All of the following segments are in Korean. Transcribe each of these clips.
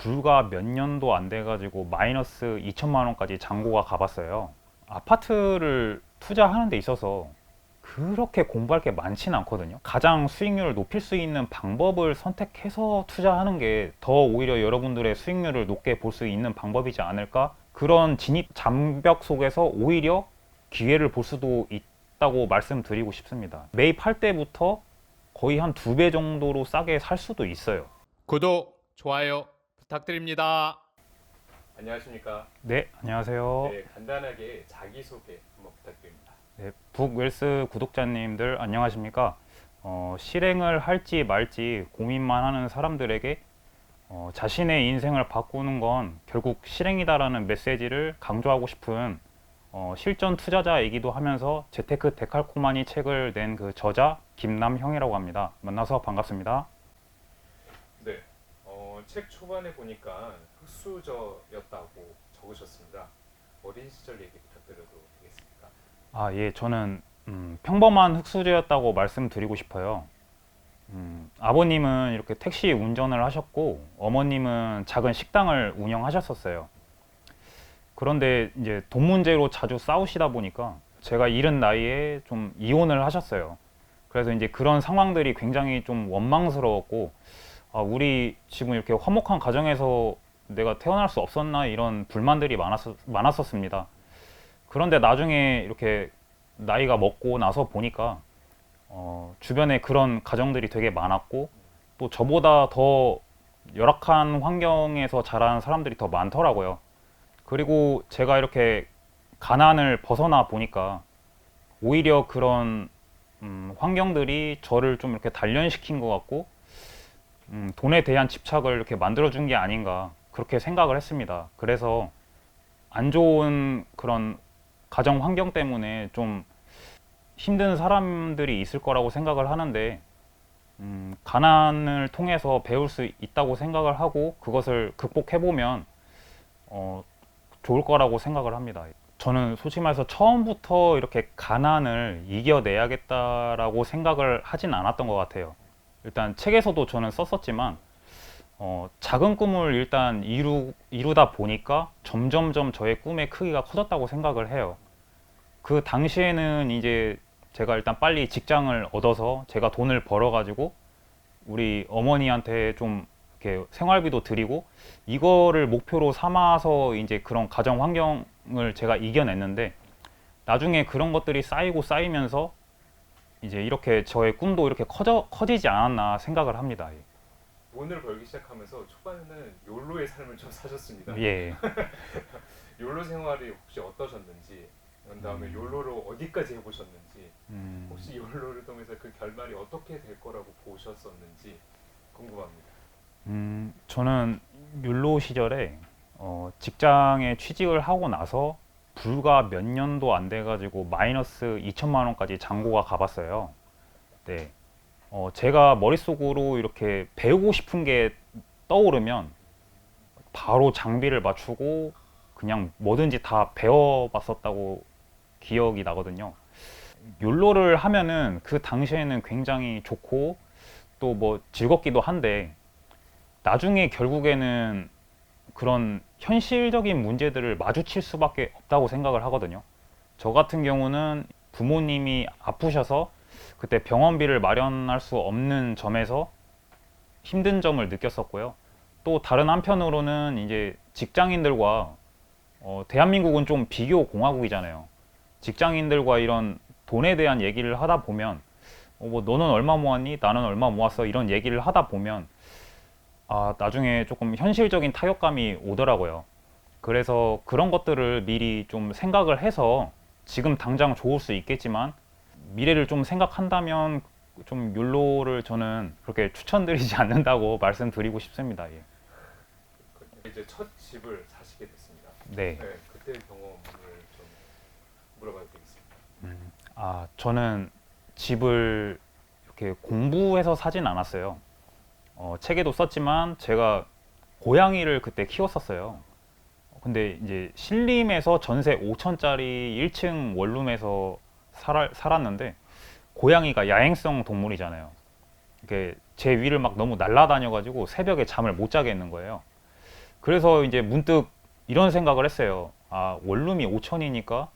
불과 몇 년도 안 돼가지고 마이너스 2천만 원까지 잔고가 가봤어요. 아파트를 투자하는 데 있어서 그렇게 공부할 게 많지는 않거든요. 가장 수익률을 높일 수 있는 방법을 선택해서 투자하는 게 더 오히려 여러분들의 수익률을 높게 볼 수 있는 방법이지 않을까? 그런 진입 장벽 속에서 오히려 기회를 볼 수도 있다고 말씀드리고 싶습니다. 매입할 때부터 거의 한 2배 정도로 싸게 살 수도 있어요. 구독, 좋아요 부탁드립니다. 안녕하십니까? 네, 안녕하세요. 네, 간단하게 자기소개 한번 부탁드립니다. 네, 북웰스 구독자님들 안녕하십니까? 실행을 할지 말지 고민만 하는 사람들에게 자신의 인생을 바꾸는 건 결국 실행이다라는 메시지를 강조하고 싶은 실전 투자자이기도 하면서 재테크 데칼코마니 책을 낸 그 저자 김남형이라고 합니다. 만나서 반갑습니다. 네, 책 초반에 보니까 흑수저였다고 적으셨습니다. 어린 시절 얘기 부탁드려도 되겠습니까? 아, 예, 저는 평범한 흙수저였다고 말씀드리고 싶어요. 아버님은 이렇게 택시 운전을 하셨고 어머님은 작은 식당을 운영하셨었어요. 그런데 이제 돈 문제로 자주 싸우시다 보니까 제가 이른 나이에 좀 이혼을 하셨어요. 그래서 이제 그런 상황들이 굉장히 좀 원망스러웠고, 아, 우리 지금 이렇게 화목한 가정에서 내가 태어날 수 없었나 이런 불만들이 많았었습니다. 그런데 나중에 이렇게 나이가 먹고 나서 보니까 주변에 그런 가정들이 되게 많았고 또 저보다 더 열악한 환경에서 자란 사람들이 더 많더라고요. 그리고 제가 이렇게 가난을 벗어나 보니까 오히려 그런 환경들이 저를 좀 이렇게 단련시킨 것 같고 돈에 대한 집착을 이렇게 만들어준 게 아닌가 그렇게 생각을 했습니다. 그래서 안 좋은 그런 가정 환경 때문에 좀 힘든 사람들이 있을 거라고 생각을 하는데 가난을 통해서 배울 수 있다고 생각을 하고 그것을 극복해보면 좋을 거라고 생각을 합니다. 저는 솔직히 말해서 처음부터 이렇게 가난을 이겨내야겠다라고 생각을 하진 않았던 것 같아요. 일단 책에서도 저는 썼었지만 작은 꿈을 일단 이루다 보니까 점점점 저의 꿈의 크기가 커졌다고 생각을 해요. 그 당시에는 이제 제가 일단 빨리 직장을 얻어서 제가 돈을 벌어가지고 우리 어머니한테 좀 이렇게 생활비도 드리고 이거를 목표로 삼아서 이제 그런 가정 환경을 제가 이겨냈는데 나중에 그런 것들이 쌓이고 쌓이면서 이제 이렇게 저의 꿈도 이렇게 커지지 않았나 생각을 합니다. 돈을 벌기 시작하면서 초반에는 욜로의 삶을 좀 사셨습니다. 예. 욜로 생활이 혹시 어떠셨는지, 그 다음에 욜로로 어디까지 해보셨는지, 혹시 욜로를 통해서 그 결말이 어떻게 될 거라고 보셨었는지 궁금합니다. 저는 율로 시절에 직장에 취직을 하고 나서 불과 몇 년도 안 돼가지고 마이너스 2천만 원까지 잔고가 가봤어요. 네. 제가 머릿속으로 이렇게 배우고 싶은 게 떠오르면 바로 장비를 맞추고 그냥 뭐든지 다 배워봤었다고 기억이 나거든요. 욜로를 하면은 그 당시에는 굉장히 좋고 또 뭐 즐겁기도 한데 나중에 결국에는 그런 현실적인 문제들을 마주칠 수밖에 없다고 생각을 하거든요. 저 같은 경우는 부모님이 아프셔서 그때 병원비를 마련할 수 없는 점에서 힘든 점을 느꼈었고요. 또 다른 한편으로는 이제 직장인들과 대한민국은 좀 비교 공화국이잖아요. 직장인들과 이런 돈에 대한 얘기를 하다 보면 뭐 너는 얼마 모았니? 나는 얼마 모았어? 이런 얘기를 하다 보면 아, 나중에 조금 현실적인 타격감이 오더라고요. 그래서 그런 것들을 미리 좀 생각을 해서 지금 당장 좋을 수 있겠지만 미래를 좀 생각한다면 좀 욜로를 저는 그렇게 추천드리지 않는다고 말씀드리고 싶습니다. 예. 이제 첫 집을 사시게 됐습니다. 네. 네, 그때 경험을 좀 물어봐도 되겠습니다. 아, 저는 집을 이렇게 공부해서 사진 않았어요. 책에도 썼지만 제가 고양이를 그때 키웠었어요. 근데 이제 신림에서 전세 5천짜리 1층 원룸에서 살았는데 고양이가 야행성 동물이잖아요. 이게 제 위를 막 너무 날아다녀가지고 새벽에 잠을 못 자게 했는 거예요. 그래서 이제 문득 이런 생각을 했어요. 아, 원룸이 5천이니까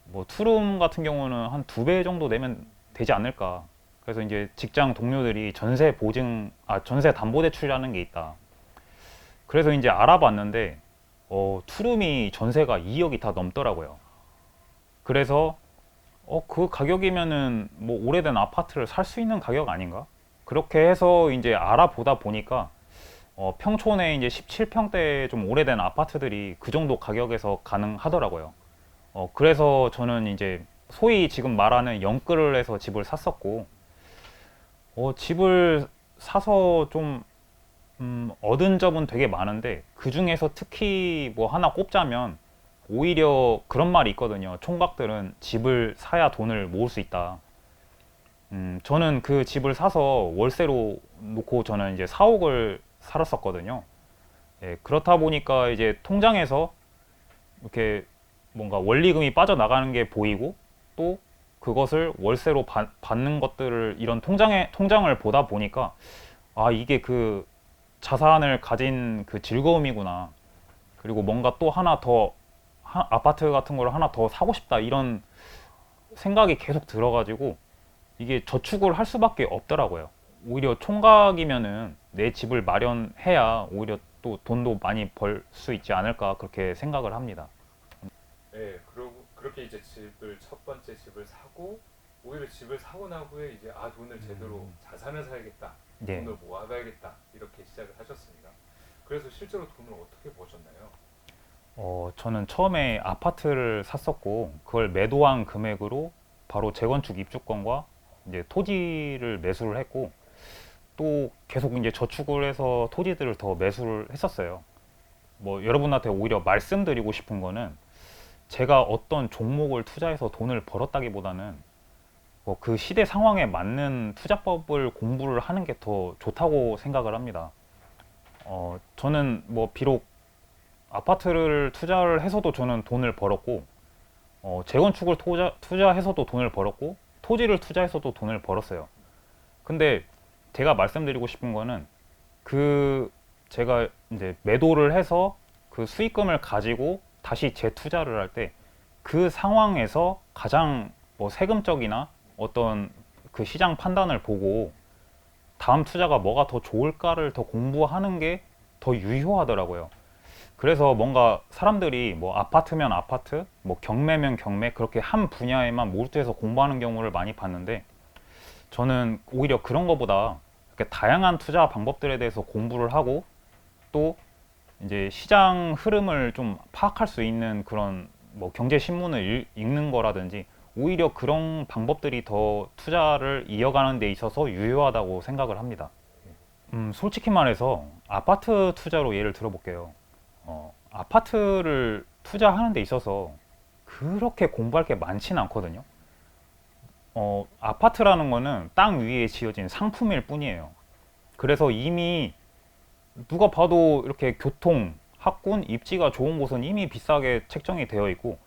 뭐 투룸 같은 경우는 한 2배 정도 내면 되지 않을까. 그래서 이제 직장 동료들이 전세 담보대출이라는 게 있다. 그래서 이제 알아봤는데 투룸이 전세가 2억이 다 넘더라고요. 그래서 그 가격이면은 뭐 오래된 아파트를 살 수 있는 가격 아닌가? 그렇게 해서 이제 알아보다 보니까 평촌에 이제 17평대 좀 오래된 아파트들이 그 정도 가격에서 가능하더라고요. 그래서 저는 이제 소위 지금 말하는 영끌을 해서 집을 샀었고, 집을 사서 좀 얻은 점은 되게 많은데 그 중에서 특히 뭐 하나 꼽자면 오히려 그런 말이 있거든요. 총각들은 집을 사야 돈을 모을 수 있다. 저는 그 집을 사서 월세로 놓고 저는 이제 4억을 살았었거든요. 예, 그렇다 보니까 이제 통장에서 이렇게 뭔가 원리금이 빠져나가는 게 보이고 또 그것을 월세로 받는 것들을 이런 통장을 보다 보니까 아, 이게 그 자산을 가진 그 즐거움이구나. 그리고 뭔가 또 하나 더 아파트 같은 걸 하나 더 사고 싶다 이런 생각이 계속 들어가지고 이게 저축을 할 수밖에 없더라고요. 오히려 총각이면은 내 집을 마련해야 오히려 또 돈도 많이 벌 수 있지 않을까 그렇게 생각을 합니다. 네, 그러고 그렇게 이제 첫 번째 집을 사고 오히려 집을 사고 난 후에 이제 돈을 제대로 자산을 사야겠다, 네. 돈을 모아가야겠다 이렇게 시작을 하셨습니다. 그래서 실제로 돈을 어떻게 버셨나요? 저는 처음에 아파트를 샀었고 그걸 매도한 금액으로 바로 재건축 입주권과 이제 토지를 매수를 했고 또 계속 이제 저축을 해서 토지들을 더 매수를 했었어요. 뭐 여러분한테 오히려 말씀드리고 싶은 거는 제가 어떤 종목을 투자해서 돈을 벌었다기보다는 뭐 그 시대 상황에 맞는 투자법을 공부를 하는 게 더 좋다고 생각을 합니다. 저는 뭐 비록 아파트를 투자를 해서도 저는 돈을 벌었고, 재건축을 투자해서도 돈을 벌었고, 토지를 투자해서도 돈을 벌었어요. 근데 제가 말씀드리고 싶은 거는 그 제가 이제 매도를 해서 그 수익금을 가지고 다시 재투자를 할 때 그 상황에서 가장 뭐 세금적이나 어떤 그 시장 판단을 보고 다음 투자가 뭐가 더 좋을까를 더 공부하는 게 더 유효하더라고요. 그래서 뭔가 사람들이 뭐 아파트면 아파트, 뭐 경매면 경매 그렇게 한 분야에만 몰두해서 공부하는 경우를 많이 봤는데 저는 오히려 그런 것보다 이렇게 다양한 투자 방법들에 대해서 공부를 하고 또 이제 시장 흐름을 좀 파악할 수 있는 그런 뭐 경제 신문을 읽는 거라든지 오히려 그런 방법들이 더 투자를 이어가는 데 있어서 유효하다고 생각을 합니다. 솔직히 말해서 아파트 투자로 예를 들어볼게요. 아파트를 투자하는 데 있어서 그렇게 공부할 게 많지는 않거든요. 아파트라는 거는 땅 위에 지어진 상품일 뿐이에요. 그래서 이미 누가 봐도 이렇게 교통, 학군, 입지가 좋은 곳은 이미 비싸게 책정이 되어 있고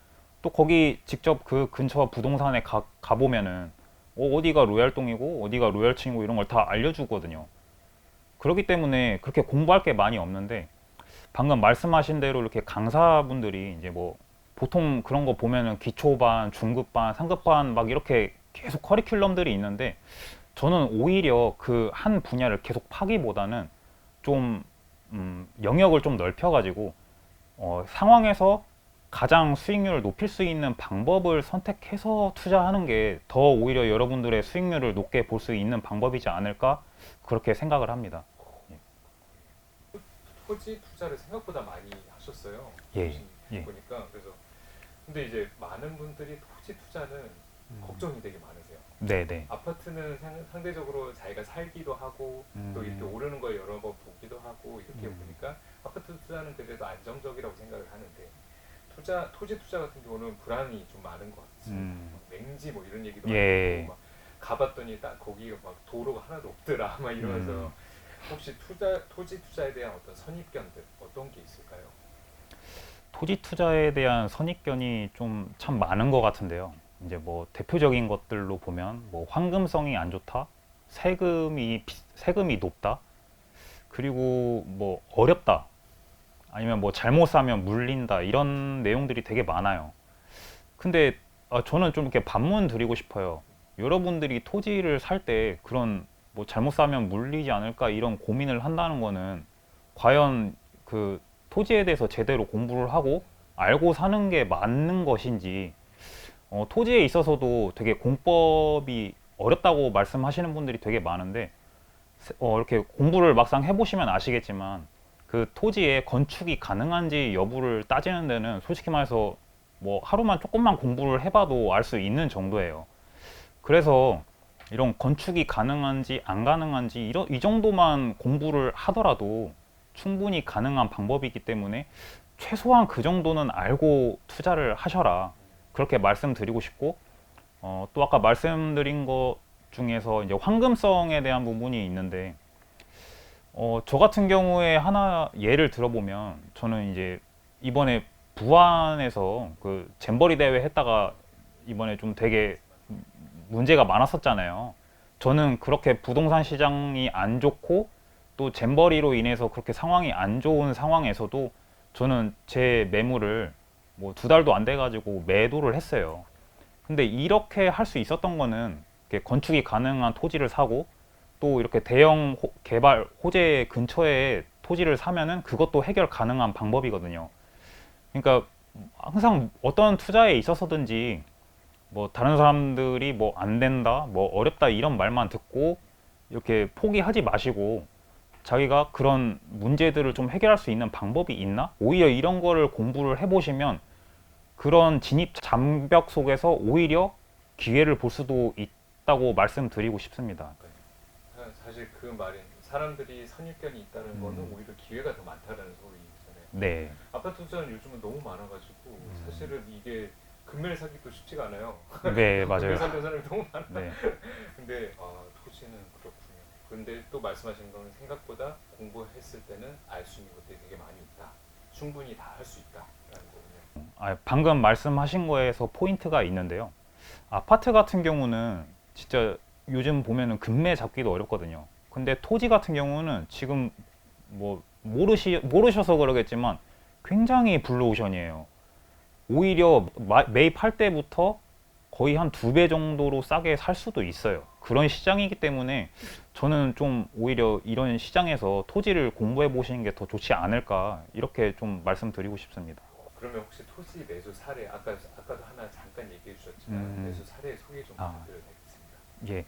또 거기 직접 그 근처 부동산에 가보면은 어디가 로얄동이고 어디가 로얄층이고 이런 걸 다 알려주거든요. 그렇기 때문에 그렇게 공부할 게 많이 없는데 방금 말씀하신 대로 이렇게 강사분들이 이제 뭐 보통 그런 거 보면은 기초반, 중급반, 상급반 막 이렇게 계속 커리큘럼들이 있는데 저는 오히려 그 한 분야를 계속 파기보다는 좀 영역을 좀 넓혀가지고 상황에서 가장 수익률을 높일 수 있는 방법을 선택해서 투자하는 게 더 오히려 여러분들의 수익률을 높게 볼 수 있는 방법이지 않을까 그렇게 생각을 합니다. 토지 투자를 생각보다 많이 하셨어요. 예, 예. 보니까 그래서 근데 이제 많은 분들이 토지 투자는 걱정이 되게 많으세요. 네네. 아파트는 상대적으로 자기가 살기도 하고 또 이렇게 오르는 걸 여러 번 보기도 하고 이렇게 보니까 아파트 투자는 그래도 안정적이라고 생각을 하는데 토지 투자 같은 경우는 불안이 좀 많은 것 같습니다. 맹지 뭐 이런 얘기도 예. 많고 막 가봤더니 딱 거기가 막 도로가 하나도 없더라 막 이러면서 혹시 토지 투자에 대한 어떤 선입견들 어떤 게 있을까요? 토지 투자에 대한 선입견이 좀 참 많은 것 같은데요. 이제 뭐 대표적인 것들로 보면 뭐 황금성이 안 좋다, 세금이 높다, 그리고 뭐 어렵다. 아니면 뭐 잘못 사면 물린다 이런 내용들이 되게 많아요. 근데 저는 좀 이렇게 반문 드리고 싶어요. 여러분들이 토지를 살 때 그런 뭐 잘못 사면 물리지 않을까 이런 고민을 한다는 거는 과연 그 토지에 대해서 제대로 공부를 하고 알고 사는 게 맞는 것인지, 토지에 있어서도 되게 공법이 어렵다고 말씀하시는 분들이 되게 많은데, 이렇게 공부를 막상 해보시면 아시겠지만 그 토지에 건축이 가능한지 여부를 따지는 데는 솔직히 말해서 뭐 하루만 조금만 공부를 해봐도 알 수 있는 정도예요. 그래서 이런 건축이 가능한지 안 가능한지 이 정도만 공부를 하더라도 충분히 가능한 방법이기 때문에 최소한 그 정도는 알고 투자를 하셔라, 그렇게 말씀드리고 싶고, 또 아까 말씀드린 것 중에서 이제 황금성에 대한 부분이 있는데, 저 같은 경우에 하나 예를 들어보면, 저는 이제 이번에 부안에서 그 잼버리 대회 했다가 이번에 좀 되게 문제가 많았었잖아요. 저는 그렇게 부동산 시장이 안 좋고 또 잼버리로 인해서 그렇게 상황이 안 좋은 상황에서도 저는 제 매물을 뭐 2달도 안 돼가지고 매도를 했어요. 근데 이렇게 할 수 있었던 거는 이렇게 건축이 가능한 토지를 사고 또 이렇게 대형 개발 호재 근처에 토지를 사면은 그것도 해결 가능한 방법이거든요. 그러니까 항상 어떤 투자에 있어서든지 뭐 다른 사람들이 뭐 안 된다, 뭐 어렵다 이런 말만 듣고 이렇게 포기하지 마시고, 자기가 그런 문제들을 좀 해결할 수 있는 방법이 있나? 오히려 이런 거를 공부를 해보시면 그런 진입 장벽 속에서 오히려 기회를 볼 수도 있다고 말씀드리고 싶습니다. 사실 그 말이 사람들이 선입견이 있다는 거는 오히려 기회가 더 많다는 소리잖아요. 네. 아파트 투자는 요즘은 너무 많아가지고 사실은 이게 금매를 사기도 쉽지가 않아요. 네, 금매 맞아요. 사는 사람이 너무 많아. 네. 근데 토지는 그렇군요. 근데 또 말씀하신 거는 생각보다 공부했을 때는 알 수 있는 것들이 되게 많이 있다. 충분히 다 할 수 있다라는 거군요. 방금 말씀하신 거에서 포인트가 있는데요. 아파트 같은 경우는 진짜 요즘 보면은 금매 잡기도 어렵거든요. 근데 토지 같은 경우는 지금 뭐 모르셔서 그러겠지만 굉장히 블루오션이에요. 오히려 매입할 때부터 거의 한 2배 정도로 싸게 살 수도 있어요. 그런 시장이기 때문에 저는 좀 오히려 이런 시장에서 토지를 공부해 보시는 게 더 좋지 않을까, 이렇게 좀 말씀드리고 싶습니다. 그러면 혹시 토지 매수 사례 아까도 하나 잠깐 얘기해 주셨지만 매수 사례 소개 좀 부탁드려도 되겠습니다. 예.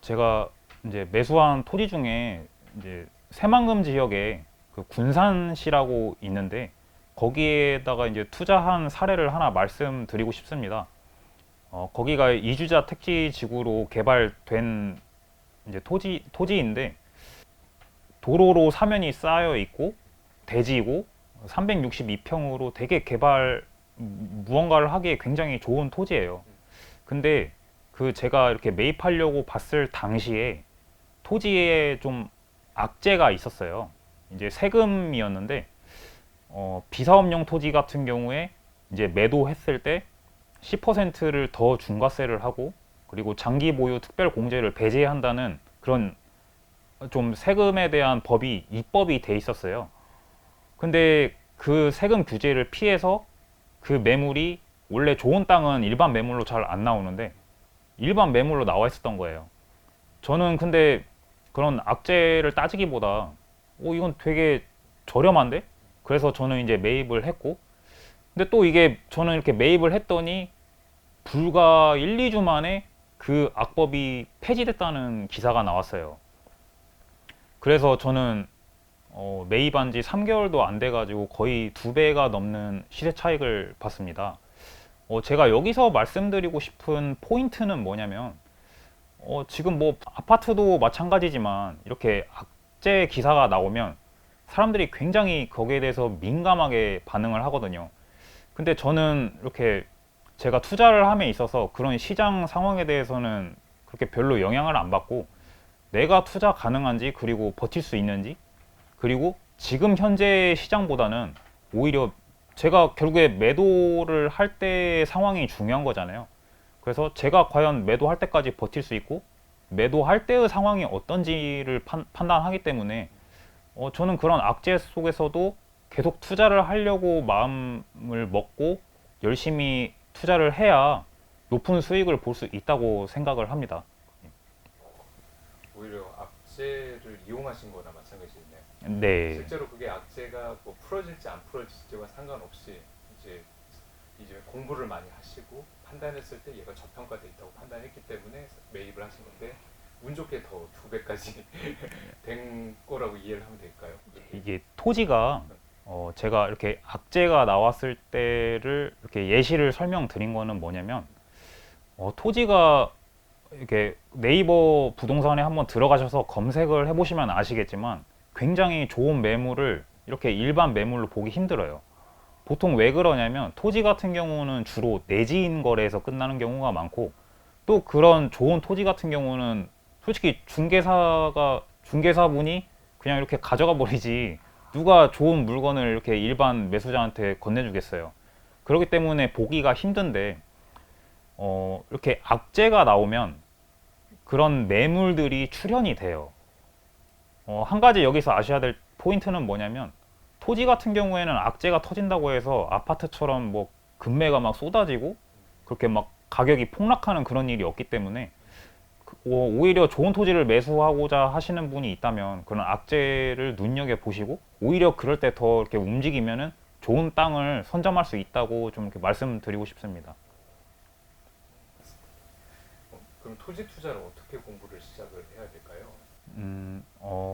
제가 이제 매수한 토지 중에 이제 새만금 지역에 그 군산시라고 있는데 거기에다가 이제 투자한 사례를 하나 말씀드리고 싶습니다. 거기가 이주자 택지 지구로 개발된 이제 토지인데 도로로 사면이 쌓여 있고 대지고 362평으로 되게 무언가를 하기에 굉장히 좋은 토지예요. 근데 그 제가 이렇게 매입하려고 봤을 당시에 토지에 좀 악재가 있었어요. 이제 세금이었는데, 비사업용 토지 같은 경우에 이제 매도했을 때 10%를 더 중과세를 하고, 그리고 장기 보유 특별 공제를 배제한다는 그런 좀 세금에 대한 입법이 돼 있었어요. 근데 그 세금 규제를 피해서 그 매물이, 원래 좋은 땅은 일반 매물로 잘 안 나오는데 일반 매물로 나와 있었던 거예요. 저는 근데 그런 악재를 따지기보다 이건 되게 저렴한데? 그래서 저는 이제 매입을 했고, 근데 또 이게 저는 이렇게 매입을 했더니 불과 1, 2주 만에 그 악법이 폐지됐다는 기사가 나왔어요. 그래서 저는 매입한 지 3개월도 안 돼가지고 거의 2배가 넘는 시세 차익을 봤습니다. 제가 여기서 말씀드리고 싶은 포인트는 뭐냐면, 지금 뭐 아파트도 마찬가지지만 이렇게 악재 기사가 나오면 사람들이 굉장히 거기에 대해서 민감하게 반응을 하거든요. 근데 저는 이렇게 제가 투자를 함에 있어서 그런 시장 상황에 대해서는 그렇게 별로 영향을 안 받고, 내가 투자 가능한지, 그리고 버틸 수 있는지, 그리고 지금 현재 시장보다는 오히려 제가 결국에 매도를 할 때의 상황이 중요한 거잖아요. 그래서 제가 과연 매도할 때까지 버틸 수 있고 매도할 때의 상황이 어떤지를 판단하기 때문에 저는 그런 악재 속에서도 계속 투자를 하려고 마음을 먹고 열심히 투자를 해야 높은 수익을 볼 수 있다고 생각을 합니다. 오히려 악재를 이용하신 거나 마찬가지네요. 네, 실제로 그게 악재가 뭐 풀어질지 안 풀어질지와 상관없이 이제 공부를 많이 하시고 판단했을 때 얘가 저평가돼 있다고 판단했기 때문에 매입을 하신 건데 운 좋게 더 2배까지 된 거라고 이해를 하면 될까요? 이게 토지가 제가 이렇게 악재가 나왔을 때를 이렇게 예시를 설명드린 거는 뭐냐면 토지가 이렇게 네이버 부동산에 한번 들어가셔서 검색을 해보시면 아시겠지만 굉장히 좋은 매물을 이렇게 일반 매물로 보기 힘들어요. 보통 왜 그러냐면 토지 같은 경우는 주로 내지인 거래에서 끝나는 경우가 많고 또 그런 좋은 토지 같은 경우는 솔직히 중개사분이 그냥 이렇게 가져가 버리지 누가 좋은 물건을 이렇게 일반 매수자한테 건네주겠어요. 그렇기 때문에 보기가 힘든데 이렇게 악재가 나오면 그런 매물들이 출현이 돼요. 한 가지 여기서 아셔야 될 포인트는 뭐냐면 토지 같은 경우에는 악재가 터진다고 해서 아파트처럼 뭐 금매가 막 쏟아지고 그렇게 막 가격이 폭락하는 그런 일이 없기 때문에 오히려 좋은 토지를 매수하고자 하시는 분이 있다면 그런 악재를 눈여겨 보시고 오히려 그럴 때 더 이렇게 움직이면은 좋은 땅을 선점할 수 있다고 좀 이렇게 말씀드리고 싶습니다. 그럼 토지 투자를 어떻게 공부를 시작을 해야 될까요?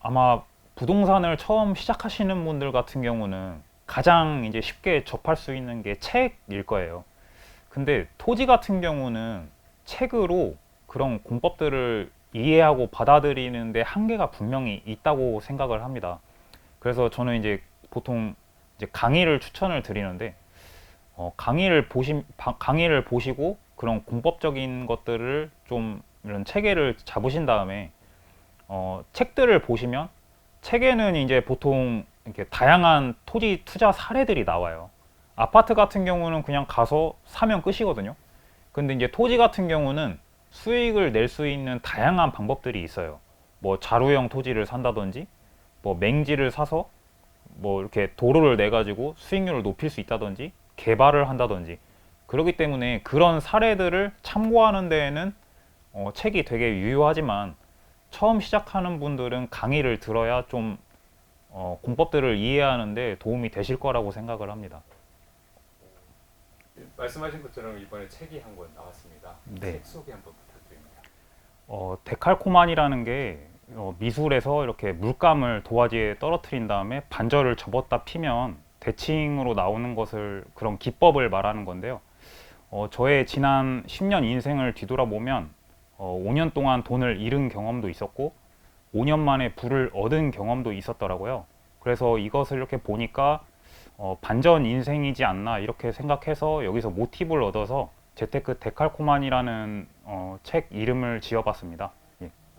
아마 부동산을 처음 시작하시는 분들 같은 경우는 가장 이제 쉽게 접할 수 있는 게 책일 거예요. 근데 토지 같은 경우는 책으로 그런 공법들을 이해하고 받아들이는데 한계가 분명히 있다고 생각을 합니다. 그래서 저는 이제 보통 이제 강의를 추천을 드리는데 강의를 보시고 그런 공법적인 것들을 좀 이런 체계를 잡으신 다음에 책들을 보시면 책에는 이제 보통 이렇게 다양한 토지 투자 사례들이 나와요. 아파트 같은 경우는 그냥 가서 사면 끝이거든요. 근데 이제 토지 같은 경우는 수익을 낼 수 있는 다양한 방법들이 있어요. 뭐 자루형 토지를 산다든지, 뭐 맹지를 사서 뭐 이렇게 도로를 내 가지고 수익률을 높일 수 있다든지, 개발을 한다든지. 그렇기 때문에 그런 사례들을 참고하는 데에는 책이 되게 유효하지만 처음 시작하는 분들은 강의를 들어야 좀 공법들을 이해하는데 도움이 되실 거라고 생각을 합니다. 말씀하신 것처럼 이번에 책이 한 권 나왔습니다. 네. 책 소개 한번 부탁드립니다. 데칼코만이라는 게 미술에서 이렇게 물감을 도화지에 떨어뜨린 다음에 반절을 접었다 피면 대칭으로 나오는 것을 그런 기법을 말하는 건데요. 저의 지난 10년 인생을 뒤돌아보면 5년 동안 돈을 잃은 경험도 있었고 5년 만에 부를 얻은 경험도 있었더라고요. 그래서 이것을 이렇게 보니까 반전 인생이지 않나 이렇게 생각해서 여기서 모티브를 얻어서 재테크 데칼코만이라는 책 이름을 지어봤습니다.